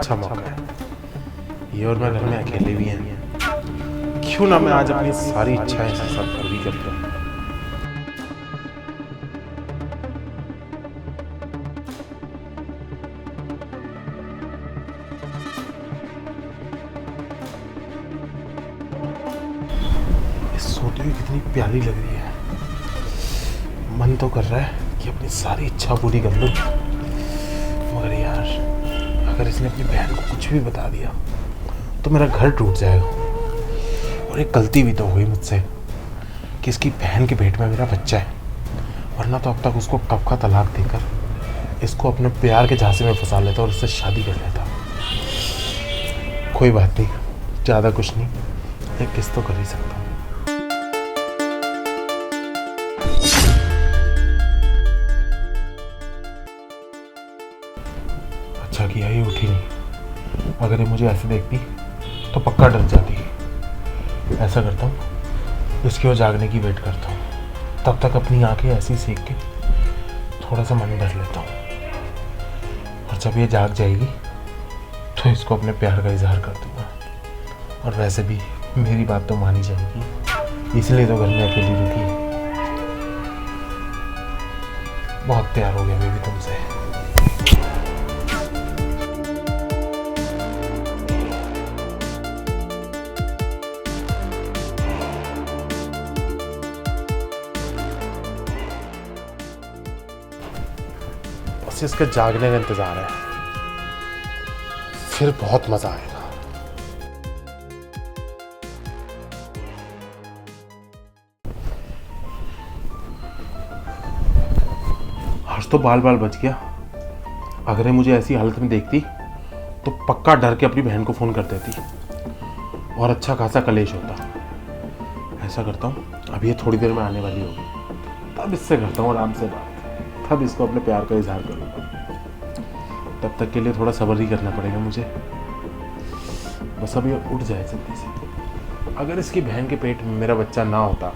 अच्छा मौका है ये, और मैं घर में अकेले भी हैं। क्यों ना मैं आज अपनी सारी इच्छाएं इसके साथ पूरी कर लूं। इस सोते हुए कितनी प्यारी लग रही है। मन तो कर रहा है कि अपनी सारी इच्छा पूरी कर लूं, मगर यार अगर इसने अपनी बहन को कुछ भी बता दिया तो मेरा घर टूट जाएगा। और एक गलती भी तो हुई मुझसे कि इसकी बहन के पेट में मेरा बच्चा है, वरना तो अब तक उसको कब का तलाक देकर इसको अपने प्यार के झांसे में फंसा लेता और उससे शादी कर लेता। कोई बात नहीं, ज़्यादा कुछ नहीं, एक किस तो कर ही सकता हूँ। अच्छा किया ये उठी नहीं, अगर ये मुझे ऐसे देखती तो पक्का डर जाती। ऐसा करता हूँ, इसकी ओर जागने की वेट करता हूँ, तब तक अपनी आंखें ऐसी सेक के थोड़ा सा मन भर लेता हूँ। और जब ये जाग जाएगी तो इसको अपने प्यार का इजहार कर दूंगा। और वैसे भी मेरी बात तो मानी जाएगी, इसलिए तो घर में अकेली रुकी है। बहुत प्यार हो गया बेबी तुमसे। बस इसके जागने का इंतजार है, फिर बहुत मजा आएगा। आज तो बाल बाल बच गया। अगर ये मुझे ऐसी हालत में देखती तो पक्का डर के अपनी बहन को फोन कर देती और अच्छा खासा कलेश होता। ऐसा करता हूँ, अभी ये थोड़ी देर में आने वाली होगी, तब इससे करता हूँ आराम से बात, तब इसको अपने प्यार का इजहार करूँगा। तब तक के लिए थोड़ा सब्र ही करना पड़ेगा मुझे। बस अब ये उठ जाए जल्दी से। अगर इसकी बहन के पेट में मेरा बच्चा ना होता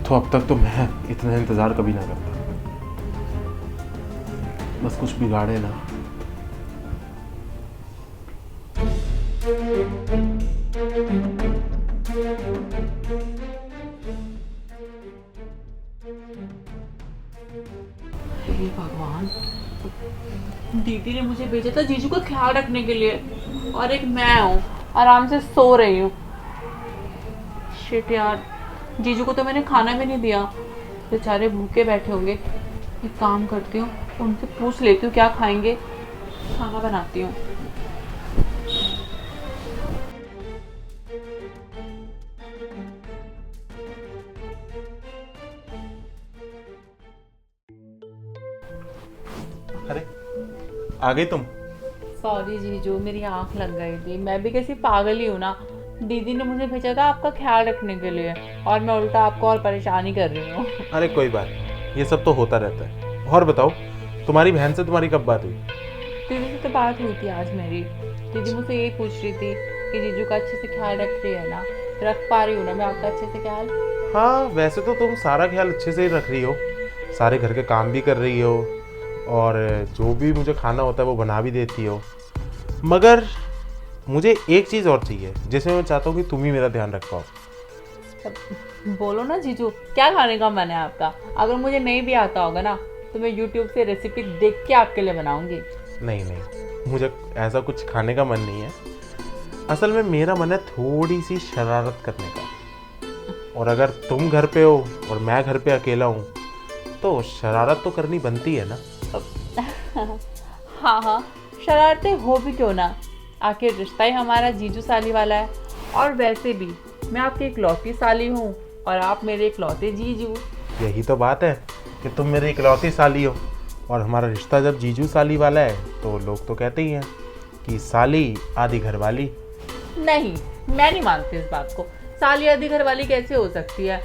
तो अब तक तो मैं इतना इंतज़ार कभी ना करता। बस कुछ बिगाड़े ना। हे भगवान, दीदी ने मुझे भेजा था जीजू का ख्याल रखने के लिए, और एक मैं हूँ आराम से सो रही हूँ। शिट यार, जीजू को तो मैंने खाना भी नहीं दिया, बेचारे भूखे बैठे होंगे। एक काम करती हूँ, उनसे पूछ लेती हूँ क्या खाएंगे, खाना बनाती हूँ। अरे आ गई तुम? सॉरी जीजू, मेरी आंख लग गई थी। मैं भी कैसी पागल ही हूँ ना। दीदी ने मुझे भेजा था आपका ख्याल रखने के लिए, और मैं उल्टा आपको और परेशानी कर रही हूँ। अरे कोई बात नहीं, ये सब तो होता रहता है। और बताओ, तुम्हारी बहन से तुम्हारी कब बात हुई? दीदी से तो बात हुई थी आज मेरी। दीदी मुझसे यही पूछ रही थी कि जीजू का अच्छे से ख्याल रख रही है ना। रख पा रही हूँ ना मैं आपका अच्छे से ख्याल? हाँ, वैसे तो तुम सारा ख्याल अच्छे से ही रख रही हो, सारे घर के काम भी कर रही हो, और जो भी मुझे खाना होता है वो बना भी देती हो। मगर मुझे एक चीज़ और चाहिए जिसमें मैं चाहता हूँ कि तुम ही मेरा ध्यान रख पाओ। बोलो ना जीजू, क्या खाने का मन है आपका? अगर मुझे नहीं भी आता होगा ना तो मैं YouTube से रेसिपी देख के आपके लिए बनाऊंगी। नहीं नहीं, मुझे ऐसा कुछ खाने का मन नहीं है। असल में मेरा मन है थोड़ी सी शरारत करने का। और अगर तुम घर पे हो और मैं घर पे अकेला हूँ तो शरारत तो करनी बनती है ना। हाँ हाँ, शरारतें हो भी क्यों ना, आखिर रिश्ता ही हमारा जीजू साली वाला है। और वैसे भी मैं आपकी इकलौती साली हूँ और आप मेरे इकलौते जीजू। यही तो बात है कि तुम मेरी इकलौती साली हो, और हमारा रिश्ता जब जीजू साली वाला है तो लोग तो कहते ही हैं कि साली आधी घरवाली। नहीं, मैं नहीं मानती इस बात को। साली आधी घरवाली कैसे हो सकती है?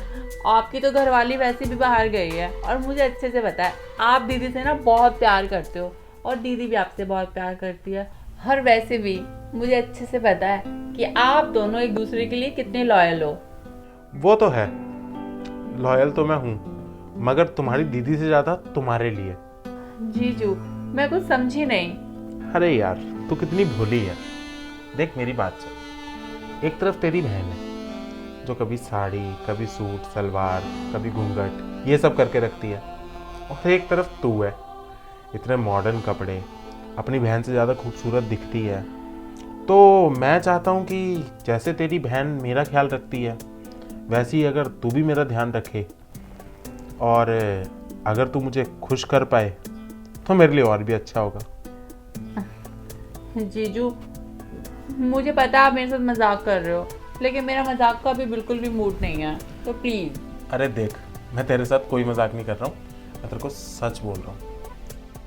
आपकी तो घरवाली वैसे भी बाहर गई है, और मुझे अच्छे से पता है आप दीदी से ना बहुत प्यार करते हो, और दीदी भी आपसे बहुत प्यार करती है। और वैसे भी मुझे अच्छे से पता है कि आप दोनों एक दूसरे के लिए कितने लॉयल हो। वो तो है, लॉयल तो मैं हूँ, मगर तुम्हारी दीदी से ज़्यादा तुम्हारे लिए। जीजू, मैं कुछ समझी नहीं। अरे यार, तू कितनी भोली है। देख मेरी बात सुन, एक तरफ तेरी बहन है जो कभी साड़ी, कभी सूट सलवार, कभी घूंघट, ये सब करके रखती है, और एक तरफ तू है, इतने मॉडर्न कपड़े, अपनी बहन से ज़्यादा खूबसूरत दिखती है। तो मैं चाहता हूँ कि जैसे तेरी बहन मेरा ख्याल रखती है, वैसे ही अगर तू भी मेरा ध्यान रखे, और अगर तू मुझे खुश कर पाए तो मेरे लिए और भी अच्छा होगा। जीजू, मुझे पता है आप मेरे साथ मजाक कर रहे हो, लेकिन मेरा मजाक का भी बिल्कुल भी मूड नहीं है, तो प्लीज। अरे देख, मैं तेरे साथ कोई मजाक नहीं कर रहा हूँ, मैं तेरे को सच बोल रहा हूँ।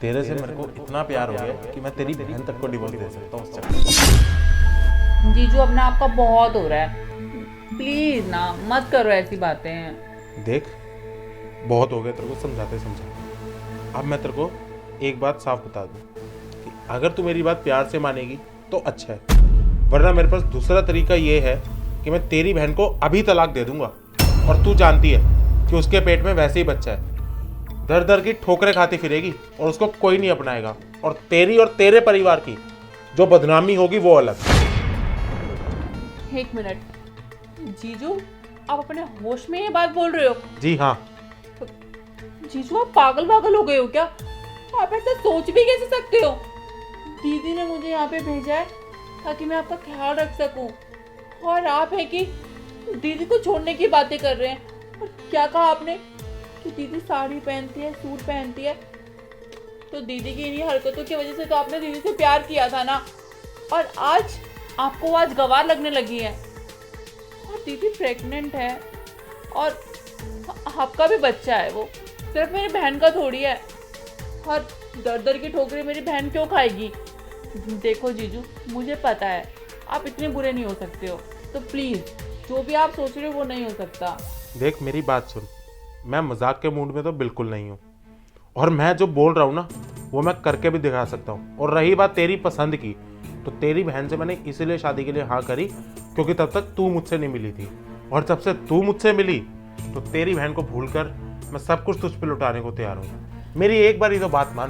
तेरे से मेरे को इतना प्यार हो गया कि मैं तेरी बहन तक को डिवोर्स दे सकता हूँ उस चक्कर। जीजू, अपना आपका बहुत हो रहा है, प्लीज ना मत करो ऐसी बातें। देख, बहुत हो गया तेरे को समझाते समझाते। अब मैं तेरे को एक बात साफ बता दूं कि अगर तू मेरी बात प्यार से मानेगी तो अच्छा है, वरना मेरे पास दूसरा तरीका ये है कि मैं तेरी बहन को अभी तलाक दे दूंगा। और तू जानती है कि उसके पेट में वैसे ही बच्चा है, दर दर की ठोकरें खाती फिरेगी और उसको कोई नहीं अपनाएगा, और तेरी और तेरे परिवार की जो बदनामी होगी वो अलग। एक मिनट जीजू, आप अपने होश में ये बात बोल रहे हो? जी हाँ। जीजू, आप पागल पागल हो गए हो क्या? आप ऐसा सोच भी कैसे सकते हो? दीदी ने मुझे यहाँ पे भेजा है ताकि मैं आपका ख्याल रख सकूं, और आप है कि दीदी को छोड़ने की बातें कर रहे हैं। और क्या कहा आपने कि दीदी साड़ी पहनती है, सूट पहनती है? तो दीदी की इन्हीं हरकतों की वजह से तो आपने दीदी से प्यार किया था ना, और आज आपको आज गवार लगने लगी है। और दीदी प्रेग्नेंट है, और आपका भी बच्चा है, वो सिर्फ मेरी बहन का थोड़ी है। और दर दर की ठोकरें मेरी बहन क्यों खाएगी? देखो जीजू, मुझे पता है आप इतने बुरे नहीं हो सकते हो, तो प्लीज जो भी आप सोच रहे हो वो नहीं हो सकता। देख मेरी बात सुन, मैं मजाक के मूड में तो बिल्कुल नहीं हूँ, और मैं जो बोल रहा हूँ ना वो मैं करके भी दिखा सकता हूँ। और रही बात तेरी पसंद की, तो तेरी बहन से मैंने इसीलिए शादी के लिए हाँ करी क्योंकि तब तक तू मुझसे नहीं मिली थी, और जब से तू मुझसे मिली तो तेरी बहन को भूलकर मैं सब कुछ तुझ पे लुटाने को तैयार हूँ। मेरी एक बार ही तो बात मान।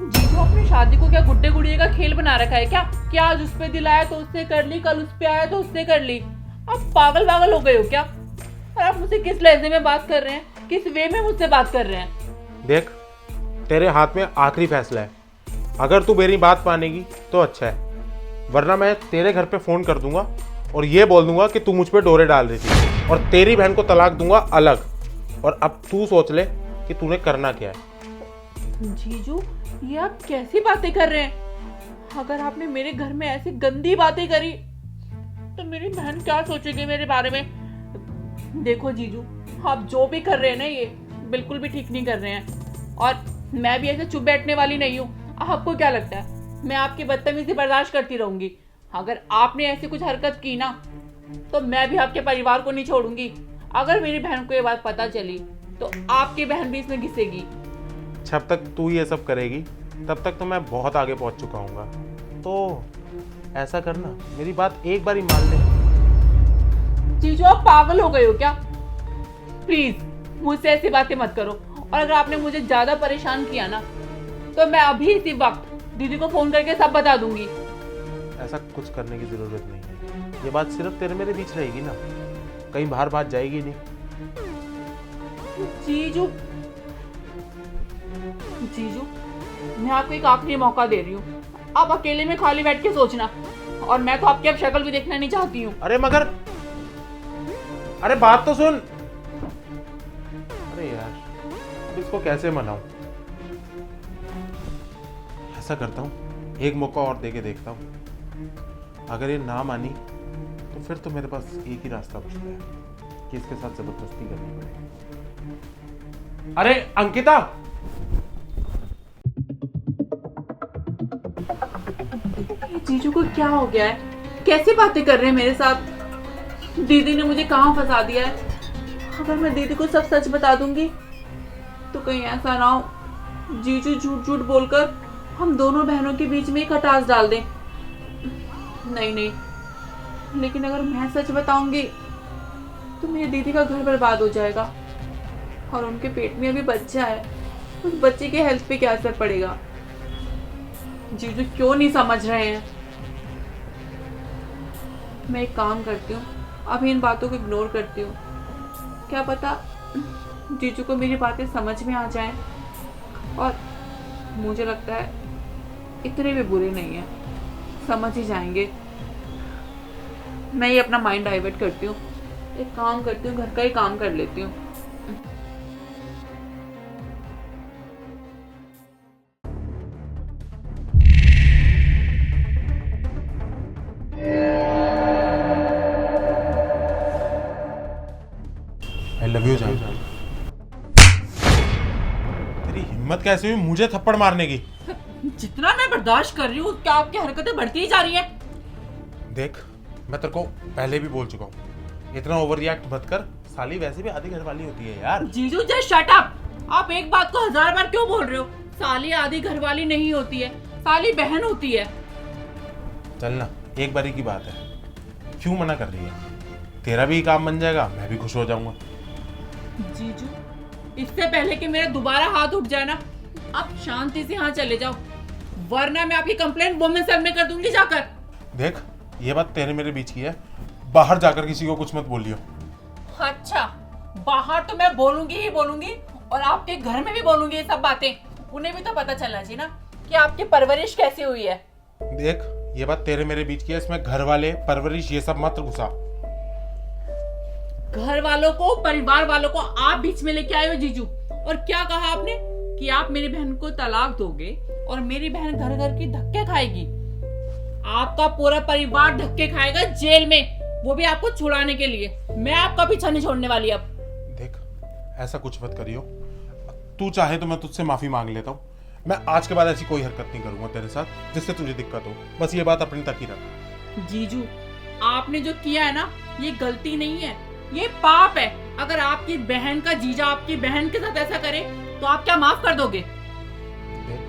जीजू, अपनी शादी को क्या गुड्डे गुड़िये का खेल बना रखा है क्या आज उस पे दिलाया तो उससे कर ली, कल उस पे आया तो उससे कर ली? आप पागल पागल हो गए हो क्या? और आप मुझसे किस लहजे में बात कर रहे हैं, किस वे में मुझसे बात कर रहे हैं? देख, तेरे हाथ में आखिरी फैसला है, अगर तू मेरी बात मानेगी तो अच्छा है, वरना मैं तेरे घर पे फोन कर दूंगा और ये बोल दूंगा कि तू मुझ पे डोरे डाल रही थी, और तेरी बहन को तलाक दूंगा अलग। और अब तू सोच ले कि तूने करना क्या है। जीजू, ये आप कैसी बातें कर रहे हैं? अगर आपने मेरे घर में ऐसी गंदी बातें करी तो मेरी बहन क्या सोचेगी मेरे बारे में? देखो जीजू, आप जो भी कर रहे हैं ना ये बिल्कुल भी ठीक नहीं कर रहे हैं, और मैं भी ऐसे चुप बैठने वाली नहीं हूँ। आपको क्या लगता है मैं आपकी बदतमीजी बर्दाश्त करती रहूंगी? अगर आपने ऐसी कुछ हरकत की ना तो मैं भी आपके परिवार को नहीं छोड़ूंगी। अगर मेरी बहन को ये बात पता चली तो आपकी बहन भी इसमें घिसेगी। जब तक तू ये सब करेगी तब तक तो मैं बहुत आगे पहुंच चुका हूँगा। तो ऐसा करना, मेरी बात एक बार ही मान ले। जीजू, आप पागल हो गए हो क्या? प्लीज मुझसे ऐसी बातें मत करो, और अगर आपने मुझे ज्यादा परेशान किया ना तो मैं अभी इसी वक्त दीदी को फोन करके सब बता दूंगी। ऐसा कुछ करने की जरूरत नहीं है, ये बात सिर्फ तेरे मेरे बीच रहेगी ना, कहीं बाहर बात जाएगी नहीं। जीजू, जीजू, मैं आपको एक आखिरी मौका दे रही हूँ, आप अकेले में खाली बैठ के सोचना, और मैं तो आपकी अब शक्ल भी देखना नहीं चाहती हूँ। अरे मगर, अरे बात तो सुन। अरे यार, अब इसको कैसे मनाऊं? ऐसा करता हूँ, एक मौका और देके देखता हूँ, अगर ये ना मानी तो फिर तो मेरे पास एक ही रास्ता बचता है कि इसके साथ जबरदस्ती करनी पड़ेगी। अरे अंकिता, जीजू को क्या हो गया है? कैसी बातें कर रहे हैं मेरे साथ? दीदी ने मुझे कहाँ फंसा दिया है? अगर मैं दीदी को सब सच बता दूंगी तो कहीं ऐसा ना हो जीजू झूठ झूठ बोलकर हम दोनों बहनों के बीच में एक खटास डाल दें। नहीं नहीं, लेकिन अगर मैं सच बताऊंगी तो मेरी दीदी का घर बर्बाद हो जाएगा, और उनके पेट में अभी बच्चा है, उस बच्चे के हेल्थ पे क्या असर पड़ेगा? जीजू क्यों नहीं समझ रहे हैं? मैं एक काम करती हूँ, अभी इन बातों को इग्नोर करती हूँ। क्या पता जीजू को मेरी बातें समझ में आ जाएं, और मुझे लगता है इतने भी बुरे नहीं हैं, समझ ही जाएंगे। मैं ये अपना माइंड डाइवर्ट करती हूँ, एक काम करती हूँ, घर का ही काम कर लेती हूँ। आई लव यू जान। तेरी हिम्मत कैसे हुई मुझे थप्पड़ मारने की? जितना मैं बर्दाश्त कर रही हूँ, क्या आपकी हरकतें बढ़ती ही जा रही हैं? देख, मैं तेरे को पहले भी बोल चुका हूँ, इतना ओवर रिएक्ट मत कर। साली वैसे भी आधी घर वाली होती है यार। जीजू जस्ट शट अप। आप एक बात को 1000 बार क्यों बोल रहे हो? साली आधी घरवाली नहीं होती है, साली बहन होती है। चल ना, एक बारी की बात है, क्यों मना कर रही है? तेरा भी काम बन जाएगा, मैं भी खुश हो जाऊंगा। जीजू, इससे पहले कि मेरा दोबारा हाथ उठ जाए ना, आप शांति से यहाँ चले जाओ, वरना मैं आपकी कंप्लेंट वुमेन सेल में कर दूंगी जाकर। देख, ये बात तेरे मेरे बीच की है, बाहर जाकर किसी को कुछ मत बोलियो। अच्छा, बाहर तो मैं बोलूंगी ही बोलूंगी, और आपके घर में भी बोलूंगी ये सब बातें। उन्हें भी तो पता चलना चाहिए ना कि आपकी परवरिश कैसी हुई है। देख, ये बात तेरे मेरे बीच की है, इसमें घर वाले परवरिश ये सब मत घुसा। घर वालों को, परिवार वालों को आप बीच में लेके आए हो जीजू। और क्या कहा आपने कि आप मेरी बहन को तलाक दोगे और मेरी बहन घर घर की धक्के खाएगी। आपका पूरा परिवार धक्के खाएगा जेल में, वो भी आपको छुड़ाने के लिए। मैं आपका पीछा नहीं छोड़ने वाली अब। देख, ऐसा कुछ मत करियो। तू चाहे तो मैं तुझसे माफी मांग लेता हूँ। मैं आज के बाद ऐसी कोई हरकत नहीं करूंगा तेरे साथ जिससे तुझे दिक्कत हो। बस ये बात अपनी तक ही रख। जीजू, आपने जो किया है ना, ये गलती नहीं है, ये पाप है। अगर आपकी बहन का जीजा आपकी बहन के साथ ऐसा करे तो आप क्या माफ कर दोगे? देख,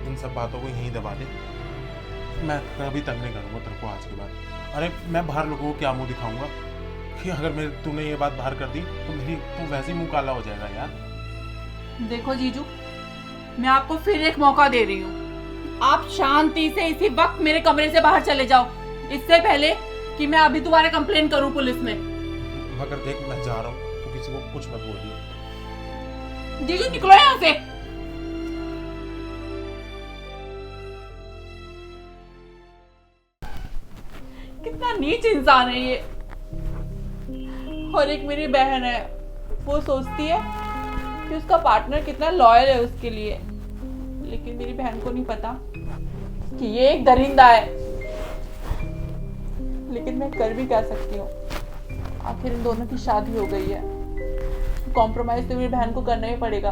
इन सब बातों को यहीं दबा दे। मैं कभी तंग नहीं करूंगा तेरे को आज के बाद। अरे, मैं बाहर लोगों को क्या मुंह दिखाऊंगा कि अगर मेरे तूने ये बात बाहर कर दी तो मेरी तो वैसे ही मुंह काला हो जाएगा यार। देखो जीजू, मैं आपको फिर एक मौका दे रही हूँ। आप शांति से इसी वक्त मेरे कमरे से बाहर चले जाओ, इससे पहले कि मैं अभी दोबारा कंप्लेन करूँ पुलिस में। मगर देख, मैं जा रहा हूँ, तो किसी को कुछ मत बोलिए। जीजू निकलो यहाँ से। कितना नीच इंसान है ये। और एक मेरी बहन है, वो सोचती है कि उसका पार्टनर कितना लॉयल है उसके लिए, लेकिन मेरी बहन को नहीं पता कि ये एक दरिंदा है। लेकिन मैं कर भी क्या सकती हूँ, आखिर इन दोनों की शादी हो गई है, कॉम्प्रोमाइज तो मेरी बहन को करना ही पड़ेगा।